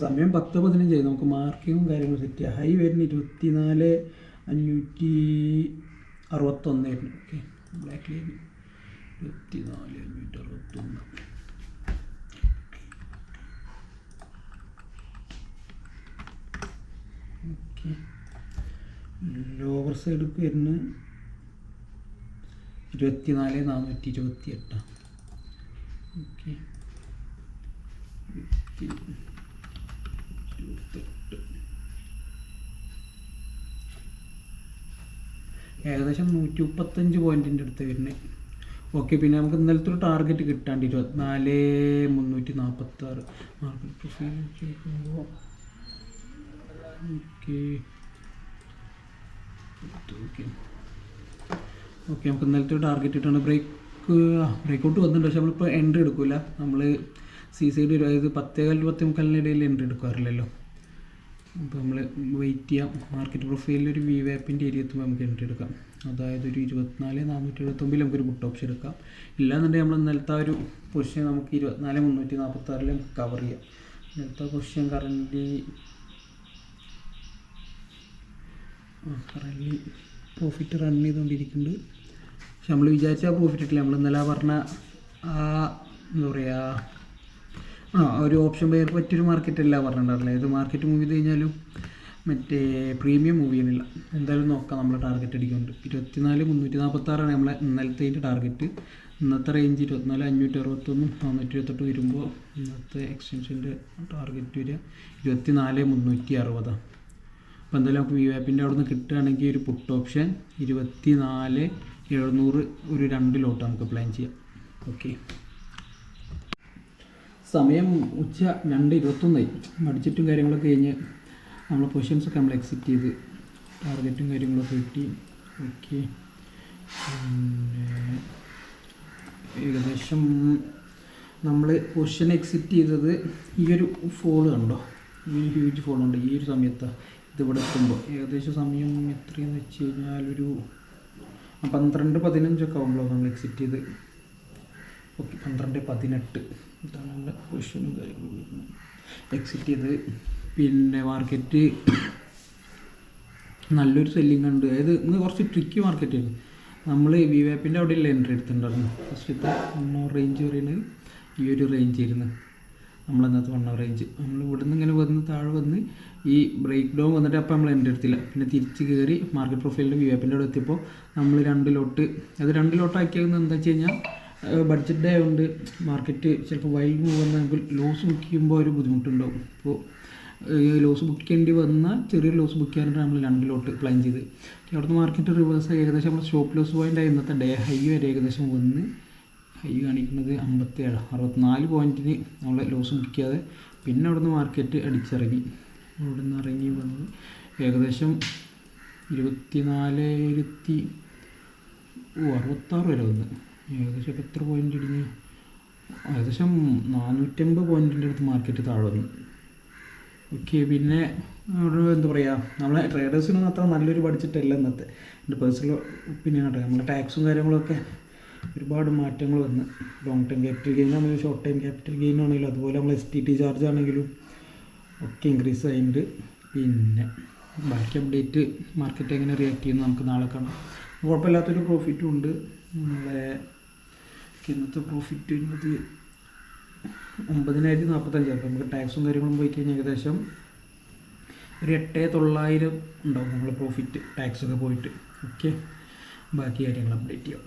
സമയം 10:15 നമുക്ക് മാർക്കിങ്ങും കാര്യങ്ങളും സെറ്റ് ചെയ്യാം. ഹൈ വരുന്ന 24,561 വരുന്നു. Okay, black line 24,561. Okay, lower സൈഡിലേക്ക് വരുന്ന 24,428. ഓക്കെ, 28. ഏകദേശം 135 പോയിൻറ്റിൻ്റെ അടുത്ത് വരുന്നത്. ഓക്കെ, പിന്നെ നമുക്ക് ഇന്നലത്തെ ഒരു ടാർഗറ്റ് കിട്ടാണ്ട് 24,346 മാർക്കറ്റ് പ്രൊഫൈൽ ചെയ്യുമ്പോൾ. ഓക്കെ ഓക്കെ ഓക്കെ നമുക്ക് ഇന്നലത്തെ ഒരു ടാർഗറ്റ് കിട്ടുകയാണ്. ബ്രേക്കൗട്ട് വന്നിട്ടുണ്ട്. പക്ഷെ നമ്മളിപ്പോൾ എൻട്രി എടുക്കില്ല. നമ്മൾ സൈഡ് അതായത് 10:15 ഇടയിൽ എൻട്രി എടുക്കാറില്ലല്ലോ. അപ്പോൾ നമ്മൾ വെയിറ്റ് ചെയ്യാം. മാർക്കറ്റ് പ്രൊഫൈലിൽ ഒരു വി വാപ്പിൻ്റെ ഏരിയ എത്തുമ്പോൾ നമുക്ക് എൻട്രി എടുക്കാം. അതായത് ഒരു 24,479 നമുക്കൊരു പുട്ട് ഓപ്ഷൻ എടുക്കാം. ഇല്ലാന്നുണ്ടെങ്കിൽ നമ്മൾ ഇന്നലത്തെ ഒരു പൊസിഷൻ നമുക്ക് 24,346 നമുക്ക് കവർ ചെയ്യാം. ഇന്നലത്തെ പൊസിഷൻ കറൻ്റ് പ്രോഫിറ്റ് റൺ ചെയ്തുകൊണ്ടിരിക്കുന്നുണ്ട്. പക്ഷെ നമ്മൾ വിചാരിച്ച പ്രോഫിറ്റ് ഇട്ടില്ല. നമ്മൾ ഇന്നലെ പറഞ്ഞ എന്താ പറയുക ഒരു ഓപ്ഷൻ ബയർക്ക് പറ്റിയൊരു മാർക്കറ്റ് അല്ല പറഞ്ഞിട്ടുണ്ടാവില്ല. ഏത് മാർക്കറ്റ് മൂവ് ചെയ്ത് കഴിഞ്ഞാലും മറ്റേ പ്രീമിയം മൂവ് ചെയ്യുന്നില്ല. എന്തായാലും നോക്കാം. നമ്മൾ ടാർഗറ്റ് അടിക്കുന്നുണ്ട് 24,346 നമ്മളെ ഇന്നലത്തെ ടാർഗറ്റ്. ഇന്നത്തെ റേഞ്ച് 24,561 428 വരുമ്പോൾ ഇന്നത്തെ എക്സ്റ്റൻഷൻ്റെ ടാർഗറ്റ് വരിക 24,360. അപ്പോൾ എന്തായാലും നമുക്ക് വി വാപ്പിൻ്റെ അവിടെ നിന്ന് കിട്ടുകയാണെങ്കിൽ ഒരു പുട്ട് ഓപ്ഷൻ 24,700 ഒരു 2 ലോട്ട് നമുക്ക് പ്ലാൻ ചെയ്യാം. ഓക്കെ, സമയം ഉച്ച 2:21 ബഡ്ജറ്റും കാര്യങ്ങളൊക്കെ കഴിഞ്ഞ് നമ്മൾ പൊസിഷൻസൊക്കെ നമ്മൾ എക്സിറ്റ് ചെയ്ത് ടാർഗറ്റും കാര്യങ്ങളൊക്കെ കിട്ടി. ഓക്കെ, പിന്നെ ഏകദേശം നമ്മൾ പൊസിഷൻ എക്സിറ്റ് ചെയ്തത് ഈ ഒരു ഫോൾ കണ്ടോ, ഈ ഹ്യൂജ് ഫോൾ ഉണ്ട് ഈ ഒരു സമയത്താണ്. ഇതിവിടെ എത്തുമ്പോൾ ഏകദേശം സമയം എത്രയെന്ന് വെച്ച് കഴിഞ്ഞാൽ ഒരു 12:15 ആകുമ്പോൾ നമ്മൾ എക്സിറ്റ് ചെയ്ത്. ഓക്കെ, 12:18 ഇതാണ് നമ്മുടെ പൊസിഷനും കാര്യങ്ങളും എക്സിറ്റ് ചെയ്ത്. പിന്നെ മാർക്കറ്റ് നല്ലൊരു സെല്ലിംഗ് ഉണ്ട്. അതായത് ഇന്ന് കുറച്ച് ട്രിക്കി മാർക്കറ്റായിരുന്നു. നമ്മൾ വി വാപ്പിൻ്റെ അവിടെ ഉള്ള എൻട്രി എടുത്തിട്ടുണ്ടായിരുന്നു. ഫസ്റ്റത്തെ 1 hour റേഞ്ച് പറയുന്നത് ഈ ഒരു റേഞ്ച് ആയിരുന്നു. നമ്മളന്നത്തെ 1 hour റേഞ്ച് നമ്മൾ ഇവിടുന്ന് ഇങ്ങനെ വന്ന് താഴെ വന്ന് ഈ ബ്രേക്ക് ഡൗൺ വന്നിട്ട് അപ്പോൾ നമ്മൾ എൻട്രി എടുത്തില്ല. പിന്നെ തിരിച്ച് കയറി മാർക്കറ്റ് പ്രൊഫൈലിൻ്റെ വി വാപ്പിൻ്റെ അവിടെ എത്തിയപ്പോൾ നമ്മൾ 2 ലോട്ട് അത് 2 ലോട്ടാക്കിയത് എന്താ വെച്ച് കഴിഞ്ഞാൽ ബഡ്ജറ്റ് ഡേ ആയതുകൊണ്ട് മാർക്കറ്റ് ചിലപ്പോൾ വൈൽഡ് മൂവ് വന്നാൽ നമുക്ക് ലോസ് ബുക്ക് ചെയ്യുമ്പോൾ ഒരു ബുദ്ധിമുട്ടുണ്ടാവും. അപ്പോൾ ലോസ് ബുക്ക് ചെയ്യേണ്ടി വന്നാൽ ചെറിയൊരു ലോസ് ബുക്ക് ചെയ്യാനായിട്ട് നമ്മൾ 2 ലോട്ട് പ്ലാൻ ചെയ്ത്. അവിടുന്ന് മാർക്കറ്റ് റിവേഴ്സ് ഏകദേശം നമ്മൾ സ്റ്റോപ്പ് ലോസ് പോയിൻ്റ് ആയി. ഇന്നത്തെ ഡേ ഹൈ വരെ ഏകദേശം വന്ന് ഹൈ കാണിക്കുന്നത് 64 പോയിൻറ്റിന് നമ്മൾ ലോസ് ബുക്ക് ചെയ്യാതെ പിന്നെ അവിടുന്ന് മാർക്കറ്റ് അടിച്ചിറങ്ങി. അവിടുന്ന് ഇറങ്ങി വന്ന് ഏകദേശം 24,066 വരെ വന്ന് ഏകദേശം ഇപ്പോൾ എത്ര പോയിൻ്റ് ഇടിഞ്ഞ് ഏകദേശം 450 പോയിൻറ്റിൻ്റെ അടുത്ത് മാർക്കറ്റ് താഴെ വന്നു. ഓക്കെ, പിന്നെ അവിടെ എന്താ പറയുക നമ്മളെ ട്രേഡേഴ്സിനൊന്നും അത്ര നല്ലൊരു ബഡ്ജറ്റ് അല്ല ഇന്നത്തെ. എൻ്റെ പേഴ്സണൽ ഒപ്പീനിയൻ ആട്ടെ. നമ്മളെ ടാക്സും കാര്യങ്ങളൊക്കെ ഒരുപാട് മാറ്റങ്ങൾ വന്ന് ലോങ് ടൈം ക്യാപിറ്റൽ ഗെയിൻ ആണെങ്കിലും ഷോർട്ട് ടൈം ക്യാപിറ്റൽ ഗെയിൻ ആണെങ്കിലും അതുപോലെ നമ്മൾ STT ചാർജ് ആണെങ്കിലും ഒക്കെ ഇൻക്രീസ് ആയിട്ടുണ്ട്. പിന്നെ ബാക്കി അപ്ഡേറ്റ് മാർക്കറ്റ് എങ്ങനെ റിയാക്ട് ചെയ്യുന്നു നമുക്ക് നാളെ കാണാം. കുഴപ്പമില്ലാത്തൊരു പ്രോഫിറ്റും ഉണ്ട്. നമ്മളെ ഇന്നത്തെ പ്രോഫിറ്റ് വരുന്നത് 9,045. അപ്പോൾ നമുക്ക് ടാക്സും കാര്യങ്ങളും പോയി കഴിഞ്ഞാൽ ഏകദേശം ഒരു 8,900 ഉണ്ടാവും നമ്മൾ പ്രോഫിറ്റ് ടാക്സൊക്കെ പോയിട്ട്. ഓക്കെ, ബാക്കി കാര്യങ്ങൾ അപ്ഡേറ്റ് ചെയ്യാം.